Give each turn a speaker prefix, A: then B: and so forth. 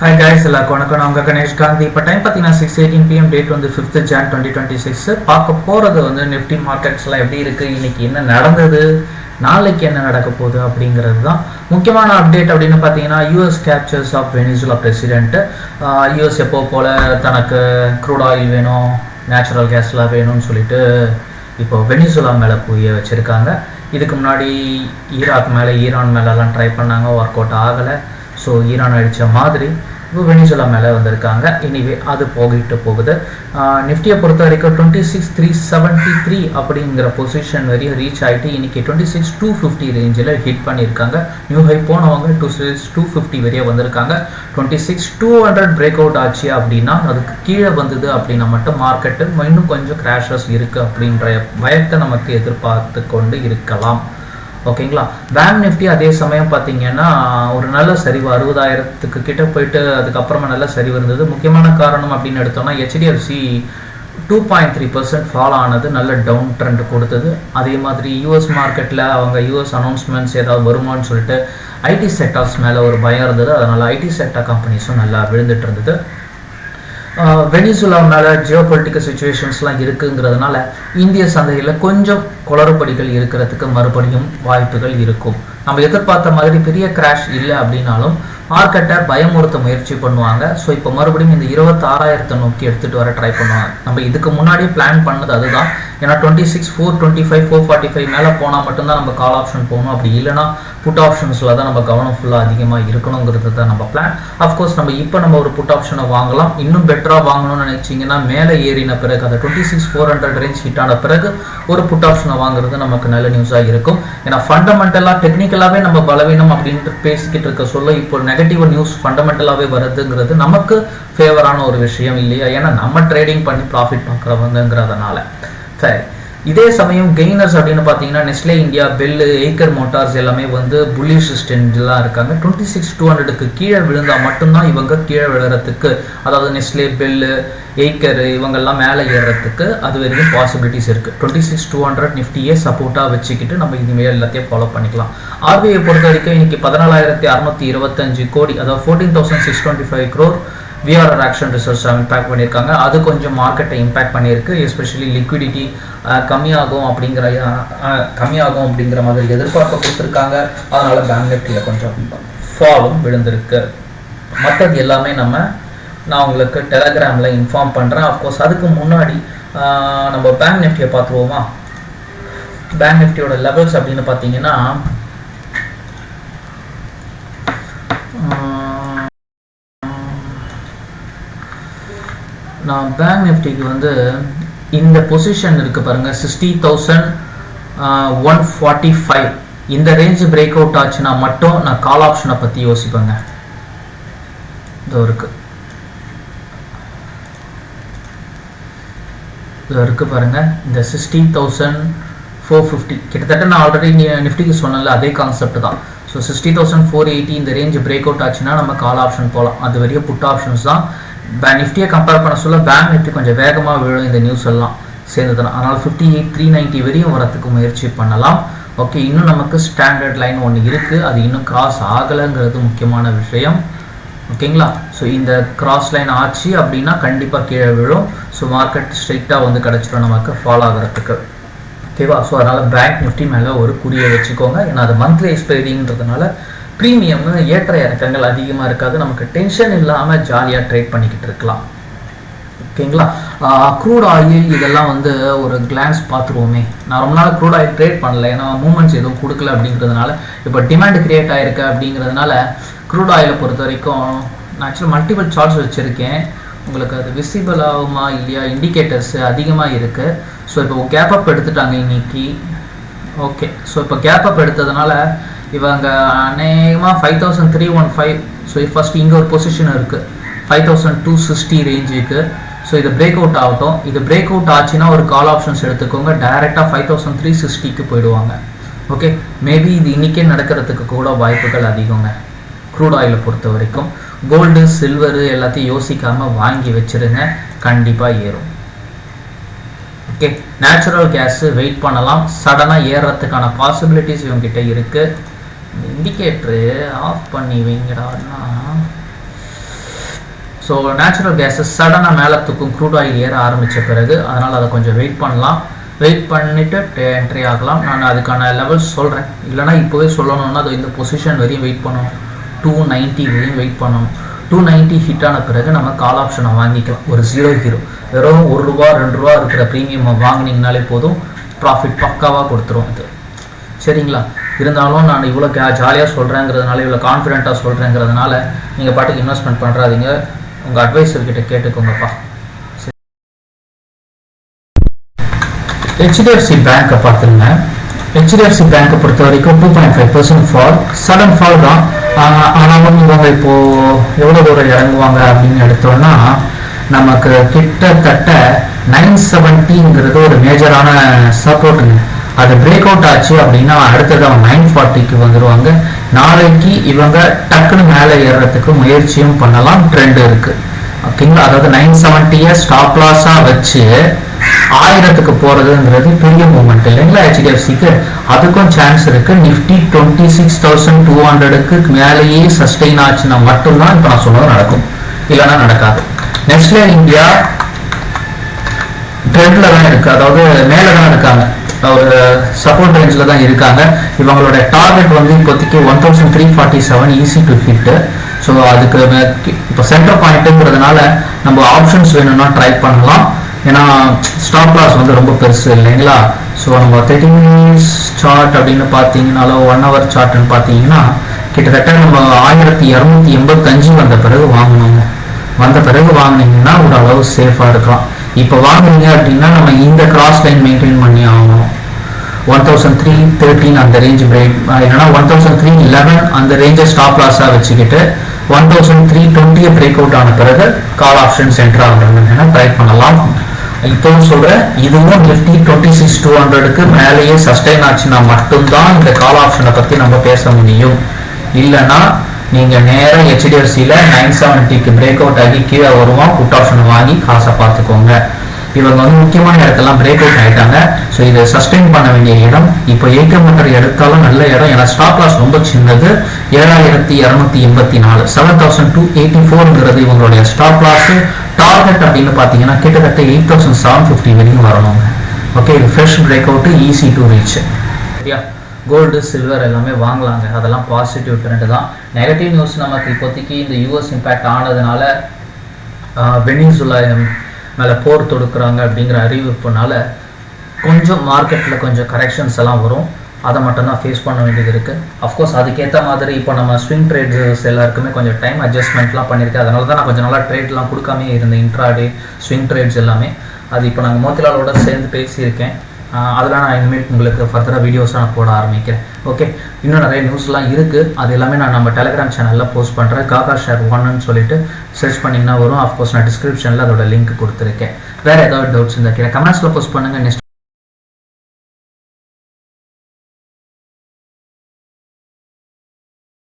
A: Hi guys, எல்லாருக்கும் வணக்கம். நான் உங்க கணேஷ் காந்தி. இப்போ டைம் பார்த்தீங்கன்னா 6:18 PM, டேட் வந்து 5th Jan 2026. பார்க்க போகிறது வந்து நிஃப்டி மார்க்கெட்ஸ்லாம் எப்படி இருக்குது, இன்னைக்கு என்ன நடந்தது, நாளைக்கு என்ன நடக்க போகுது அப்படிங்கிறது தான் முக்கியமான அப்டேட். அப்படின்னு பார்த்தீங்கன்னா US captures of Venezuela president. US எப்போ போல் தனக்கு க்ரூட் ஆயில் வேணும், நேச்சுரல் கேஸ்லாம் வேணும்னு சொல்லிட்டு இப்போ வெனிசுலா மேலே போய் வச்சுருக்காங்க. இதுக்கு முன்னாடி ஈரான் மேலெலாம் ட்ரை பண்ணாங்க, ஒர்க் அவுட் ஆகலை. ஸோ ஈரான் அடித்த மாதிரி இப்போ வெனிசுலா மேலே வந்திருக்காங்க. எனிவே அது போகுது. நிஃப்டியை பொறுத்த வரைக்கும் 26,373 அப்படிங்கிற பொசிஷன் வரையும் ரீச் ஆகிட்டு இன்னைக்கு 26,250 ரேஞ்சில் ஹிட் பண்ணியிருக்காங்க. நியூ ஹை போனவங்க 26,250 வரையும் வந்திருக்காங்க. 26,200 பிரேக் அவுட் ஆச்சு அப்படின்னா அதுக்கு கீழே வந்தது அப்படின்னா மட்டும் மார்க்கெட்டு இன்னும் கொஞ்சம் கிராஷஸ் இருக்குது அப்படின்ற பயத்தை நமக்கு எதிர்பார்த்து கொண்டு இருக்கலாம். ஓகேங்களா. பேங்க் நிஃப்டி அதே சமயம் பார்த்தீங்கன்னா ஒரு நல்ல சரிவு 60,000 கிட்ட போயிட்டு அதுக்கப்புறமா நல்ல சரிவு இருந்தது. முக்கியமான காரணம் அப்படின்னு எடுத்தோம்னா HDFC 2.3% ஃபால் ஆனது, நல்ல டவுன் ட்ரெண்ட் கொடுத்தது. அதே மாதிரி யூஎஸ் மார்க்கெட்டில் அவங்க யூஎஸ் அனௌன்ஸ்மெண்ட்ஸ் ஏதாவது வருமானு சொல்லிட்டு ஐடி செக்டார்ஸ் மேலே ஒரு பயம் இருந்தது. அதனால் ஐடி செக்டார் கம்பெனிஸும் நல்லா விழுந்துட்டு இருந்தது. வெனிசுலா மேலே ஜியோ பொலிட்டிக்கல் சுச்சுவேஷன்ஸ்லாம் இருக்குங்கிறதுனால இந்திய சந்தையில் கொஞ்சம் குளறுபடிகள் இருக்கிறதுக்கு மறுபடியும் வாய்ப்புகள் இருக்கும். நம்ம எதிர்பார்த்த மாதிரி பெரிய கிராஷ் இல்லை அப்படின்னாலும் மார்க்கெட்டை பயமுறுத்த முயற்சி பண்ணுவாங்க. ஸோ இப்போ மறுபடியும் இந்த 26,000 நோக்கி எடுத்துகிட்டு வர ட்ரை பண்ணுவாங்க. நம்ம இதுக்கு முன்னாடி பிளான் பண்ணது அதுதான். ஏன்னா 26,425 445 மேலே போனால் மட்டும்தான் நம்ம கால் ஆப்ஷன் போகணும். அப்படி இல்லைனா புட் ஆப்ஷன்ஸில் தான் நம்ம கவனம் ஃபுல்லாக அதிகமாக இருக்கணுங்கிறது தான் நம்ம பிளான். அஃப்கோர்ஸ் நம்ம ஒரு புட் ஆப்ஷனை வாங்கலாம். இன்னும் பெட்டராக வாங்கணும்னு நினச்சிங்கன்னா மேலே ஏறின பிறகு அந்த 26,400 ரேஞ்ச் ஹிட் ஆன பிறகு ஒரு புட் ஆப்ஷனை வாங்குறது நமக்கு நல்ல நியூஸாக இருக்கும். ஏன்னா ஃபண்டமெண்டலாக டெக்னிக்கலாகவே நம்ம பலவீனம் அப்படின்ட்டு பேசிக்கிட்டு இருக்க சொல்ல இப்போ நெகட்டிவ் நியூஸ் ஃபண்டமெண்டலாகவே வருதுங்கிறது நமக்கு ஃபேவரான ஒரு விஷயம் இல்லையா? ஏன்னா நம்ம ட்ரேடிங் பண்ணி ப்ராஃபிட் பார்க்குறவங்கிறதுனால. சரி, இதே சமயம் கெய்னர்ஸ் அப்படின்னு பார்த்தீங்கன்னா Nestle India, bell, acre Motors எல்லாமே வந்து புல்லிஷ் ஸ்டெண்ட்லாம் இருக்காங்க. 26,200க்கு கீழே விழுந்தால் மட்டும்தான் இவங்க கீழே விழுறதுக்கு, அதாவது நெஸ்லே, பெல்லு, ஏக்கர் இவங்கெல்லாம் மேலே ஏறுறதுக்கு அது வரைக்கும் பாசிபிலிட்டிஸ் இருக்குது. 26,200 நிஃப்டியே சப்போர்ட்டாக வச்சுக்கிட்டு நம்ம இனிமேல் எல்லாத்தையும் ஃபாலோ பண்ணிக்கலாம். ஆர்பிஐ பொறுத்த வரைக்கும் இன்னைக்கு 14,625 கோடி, அதாவது 14,625 crore VRR action research impact பண்ணியிருக்காங்க. அது கொஞ்சம் மார்க்கெட்டை இம்பேக்ட் பண்ணியிருக்கு. எஸ்பெஷலி லிக்விடிட்டி கம்மியாகும் அப்படிங்கிற மாதிரி எதிர்பார்க்க கொடுத்துருக்காங்க. அதனால பேங்க் நிஃப்டியில் கொஞ்சம் ஃபாலும் விழுந்திருக்கு. மற்றது எல்லாமே நான் உங்களுக்கு டெலகிராமில் இன்ஃபார்ம் பண்ணுறேன். அஃப்கோர்ஸ் அதுக்கு முன்னாடி நம்ம பேங்க் நிஃப்டியை பார்த்துருவோமா. பேங்க் நிஃப்டியோட லெவல்ஸ் அப்படின்னு பார்த்தீங்கன்னா நான் பேங்க் நிஃப்டிக்கு வந்து இந்த பொசிஷன் இருக்கு பாருங்க, 60,145 இந்த ரேஞ்ச் பிரேக் அவுட் ஆச்சுன்னா மட்டும் நான் கால் ஆப்ஷனை பற்றி யோசிப்பேங்க. இதோ இருக்கு பாருங்க, இந்த 60,450 கிட்டத்தட்ட நான் ஆல்ரெடி நிஃப்டிக்கு சொன்னல அதே கான்செப்ட் தான். ஸோ 60,480 இந்த ரேஞ்ச் பிரேக் அவுட் ஆச்சுன்னா நம்ம கால் ஆப்ஷன் போகலாம். அது வரையும் புட் ஆப்ஷன்ஸ் தான். நிஃப்டியை கம்பேர் பண்ண சொல்ல பேங்க் நிஃப்டி கொஞ்சம் வேகமாக விழும் இந்த நியூஸ் எல்லாம் சேர்ந்ததுன்னா. அதனால் 58,390 வரையும் வரத்துக்கு முயற்சி பண்ணலாம். ஓகே, இன்னும் நமக்கு ஸ்டாண்டர்ட் லைன் ஒன்று இருக்குது, அது இன்னும் கிராஸ் ஆகலைங்கிறது முக்கியமான விஷயம். ஓகேங்களா. ஸோ இந்த கிராஸ் லைன் ஆச்சு அப்படின்னா கண்டிப்பாக கீழே விழும். ஸோ மார்க்கெட் ஸ்ட்ரைட்டாக வந்து கிடச்சிடும் நமக்கு ஃபாலோ ஆகிறதுக்கு. ஓகேவா. ஸோ அதனால் பேங்க் நிஃப்டி மேலே ஒரு குறியை வச்சுக்கோங்க. ஏன்னா அது மந்த்லி எக்ஸ்பைரிங்கிறதுனால ப்ரீமியம் ஏற்ற இறக்கங்கள் அதிகமாக இருக்காது. நமக்கு டென்ஷன் இல்லாமல் ஜாலியாக ட்ரேட் பண்ணிக்கிட்டு இருக்கலாம். ஓகேங்களா. க்ரூட் ஆயில் இதெல்லாம் வந்து ஒரு கிளான்ஸ் பார்த்துருவோமே. நான் ரொம்ப நாள் க்ரூட் ஆயில் ட்ரேட் பண்ணல, ஏன்னா மூமெண்ட்ஸ் எதுவும் கொடுக்கல அப்படிங்கிறதுனால. இப்போ டிமாண்ட் கிரியேட் ஆகிருக்கு அப்படிங்கிறதுனால க்ரூட் ஆயிலை பொறுத்த வரைக்கும் நான் ஆக்சுவலாக மல்டிபிள் சார்ட்ஸ் வச்சுருக்கேன். உங்களுக்கு அது விசிபிள் ஆகுமா இல்லையா, இண்டிகேட்டர்ஸ் அதிகமாக இருக்குது. ஸோ இப்போ கேப் அப் எடுத்துட்டாங்க இன்னைக்கு. ஓகே, ஸோ இப்போ கேப் அப் எடுத்ததுனால இவங்க அநேகமாக 5,315. ஸோ ஃபர்ஸ்ட் இங்கே ஒரு பொசிஷன் இருக்குது 5,260 ரேஞ்சுக்கு. ஸோ இது பிரேக் அவுட் ஆகட்டும். இது பிரேக் அவுட் ஆச்சுன்னா ஒரு கால் ஆப்ஷன்ஸ் எடுத்துக்கோங்க. டைரெக்டாக 5,360க்கு போயிடுவாங்க. ஓகே, மேபி இது இன்றைக்கே நடக்கிறதுக்கு கூட வாய்ப்புகள் அதிகங்க க்ரூட் ஆயிலை பொறுத்த வரைக்கும். கோல்டு, சில்வரு எல்லாத்தையும் யோசிக்காமல் வாங்கி வச்சுருங்க, கண்டிப்பாக ஏறும். ஓகே, நேச்சுரல் கேஸு வெயிட் பண்ணலாம். சடனாக ஏறுறதுக்கான பாசிபிலிட்டிஸ் இவங்ககிட்ட இருக்குது. இண்டிகேட்டரு ஆஃப் பண்ணி வைங்கடான்னா ஸோ நேச்சுரல் கேஸஸ் சடனாக மேலே தூக்கும் க்ரூட் ஆயில் ஏற ஆரம்பித்த பிறகு, அதனால் அதை கொஞ்சம் வெயிட் பண்ணலாம். வெயிட் பண்ணிவிட்டு என்ட்ரி ஆகலாம். நான் அதுக்கான லெவல்ஸ் சொல்கிறேன். இல்லைனா இப்போவே சொல்லணும்னா அது இந்த பொசிஷன் வரையும் வெயிட் பண்ணணும். 290 வரையும் வெயிட் பண்ணணும். 290 ஹிட் ஆன பிறகு நம்ம கால் ஆப்ஷனை வாங்கிக்கலாம். ஒரு 0 வெறும் ₹1 ₹2 இருக்கிற ப்ரீமியம் வாங்கினீங்கனாலே போதும், ப்ராஃபிட் பக்காவாக கொடுத்துரும் இது. சரிங்களா? இருந்தாலும் நான் இவ்வளோ ஜாலியாக சொல்கிறேங்கிறதுனால, இவ்வளோ கான்ஃபிடென்ட்டாக சொல்கிறேங்கிறதுனால நீங்கள் பாட்டுக்கு இன்வெஸ்ட்மெண்ட் பண்ணுறாதீங்க. உங்கள் அட்வைசர்கிட்ட கேட்டுக்கோங்கப்பா. ஹெச்டிஎஃப்சி பேங்க்கை பார்த்துருங்க. ஹெச்டிஎஃப்சி பேங்க்கை பொறுத்த வரைக்கும் 2.5% ஃபால், சடன் ஃபால் தான். ஆனாலும் இவங்க இப்போது எவ்வளோ தூரம் இறங்குவாங்க அப்படின்னு எடுத்தோன்னா, நமக்கு கிட்டத்தட்ட 970ங்கிறது ஒரு மேஜரான சப்போர்ட்டுங்க. அது பிரேக் அவுட் ஆச்சு அப்படின்னா அடுத்தது அவங்க 940க்கு வந்துடுவாங்க. நாளைக்கு இவங்க டக்குன்னு மேலே ஏறுறதுக்கு முயற்சியும் பண்ணலாம். ட்ரெண்ட் இருக்கு. ஓகேங்களா? அதாவது 970 ஸ்டாப் லாஸாக வச்சு 1000க்கு போறதுங்கிறது பெரிய மூவ்மெண்ட் இல்லைங்களா ஹெச்டிஎஃப்சிக்கு. அதுக்கும் சான்ஸ் இருக்கு. நிஃப்டி 26,200க்கு மேலேயே சஸ்டெயின் ஆச்சுன்னா மட்டும்தான் இப்போ நான் சொன்னது நடக்கும், இல்லைன்னா நடக்காது. நெஸ்லே இந்தியா ட்ரெண்ட்ல தான் இருக்கு, அதாவது மேலே தான் இருக்காங்க, ஒரு சப்போர்ட் ரேஞ்சில் தான் இருக்காங்க. இவங்களோட டார்கெட் வந்து இப்போதைக்கு 1347 ஈஸி டு ஹிட். ஸோ அதுக்கு இப்போ சென்டர் பாயிண்ட்டுங்கிறதுனால நம்ம ஆப்ஷன்ஸ் வேணும்னா ட்ரை பண்ணலாம். ஏன்னா ஸ்டாப் லாஸ் வந்து ரொம்ப பெருசு இல்லைங்களா? ஸோ நம்ம 30 மினிட்ஸ் சார்ட் அப்படின்னு பார்த்தீங்கன்னாலோ 1 ஹவர் சார்ட்னு பார்த்தீங்கன்னா கிட்டத்தட்ட நம்ம 1285 வந்த பிறகு வாங்கணும். வந்த பிறகு வாங்கினீங்கன்னா ஒரு அளவு சேஃபாக இருக்கலாம். இப்போ வாங்குறீங்க அப்படின்னா நம்ம இந்த கிராஸ் லைன் மெயின்டைன் பண்ணி ஆகணும். 1313 அந்த ரேஞ்ச் பிரேக், இல்லைன்னா 1311 அந்த ரேஞ்சை ஸ்டாப் லாஸாக வச்சுக்கிட்டு 1320 பிரேக் அவுட் ஆன பிறகு கால் ஆப்ஷன் சென்டர் ஆகுறதுன்னு ட்ரை பண்ணலாம். இப்போவும் சொல்கிறேன், இதுவும் நிஃப்டி 26,200க்கு மேலேயே சஸ்டைன் ஆச்சுன்னா மட்டும்தான் இந்த கால் ஆப்ஷனை பற்றி நம்ம பேச முடியும். இல்லைன்னா நீங்கள் நேராக ஹெச்டிஎஃப்சியில் 970க்கு பிரேக் அவுட் ஆகி கீழே வருவோம், புட் ஆப்ஷனை வாங்கி காசை பார்த்துக்கோங்க. இவங்க வந்து முக்கியமான இடத்தெல்லாம் பிரேக் அவுட் ஆகிட்டாங்க. ஸோ இதை சஸ்டெயின் பண்ண வேண்டிய இடம். இப்போ ஏகே மோட்டார் எடுத்தாலும் நல்ல இடம். ஏன்னா ஸ்டாப் லாஸ் ரொம்ப சின்னது, 7284, 7284ங்கிறது இவங்களுடைய ஸ்டாப் லாஸ். டார்கெட் அப்படின்னு பார்த்தீங்கன்னா கிட்டத்தட்ட 8750 வரைக்கும் வரணுங்க. ஓகே, இது fresh break out, easy to reach. சரியா? கோல்டு சில்வர் எல்லாமே வாங்கலாங்க, அதெல்லாம் பாசிட்டிவ் ட்ரெண்ட் தான். நெகட்டிவ் நியூஸ் நமக்கு இப்போதைக்கு இந்த யூஎஸ் இம்பேக்ட் ஆனதுனால வெனிசுலா மேலே போர் தொடுக்குறாங்க அப்படிங்கிற அறிவிப்புனால கொஞ்சம் மார்க்கெட்டில் கொஞ்சம் கரெக்ஷன்ஸ் எல்லாம் வரும். அதை மட்டும்தான் ஃபேஸ் பண்ண வேண்டியது இருக்குது. அஃப்கோர்ஸ் அதுக்கேற்ற மாதிரி இப்போ நம்ம ஸ்விங் ட்ரேட்ஸ் எல்லாருக்குமே கொஞ்சம் டைம் அட்ஜஸ்ட்மெண்ட்லாம் பண்ணியிருக்கேன். அதனால தான் நான் கொஞ்சம் நல்லா ட்ரேட்லாம் கொடுக்காமே இருந்தேன். இன்ட்ராடே ஸ்விங் ட்ரேட்ஸ் எல்லாமே அது இப்போ நாங்கள் மோத்திலாலோட சேர்ந்து பேசியிருக்கேன். அதெல்லாம் நான் இனிமேல் உங்களுக்கு ஃபர்தராக வீடியோஸாக நான் போட ஆரம்பிக்கிறேன். ஓகே, இன்னும் நிறைய நியூஸ்லாம் இருக்குது. அது எல்லாமே நான் நம்ம டெலிகிராம் சேனலில் போஸ்ட் பண்ணுறேன். காகா ஷேர் 1ன்னு சொல்லிட்டு சர்ச் பண்ணிங்கன்னா வரும். அஃப்கோர்ஸ் நான் டிஸ்கிரிப்ஷனில் அதோட லிங்க் கொடுத்துருக்கேன். வேறு ஏதாவது டவுட்ஸ் இருந்தால் கமெண்ட்ஸில் போஸ்ட் பண்ணுங்கள். நெக்ஸ்ட்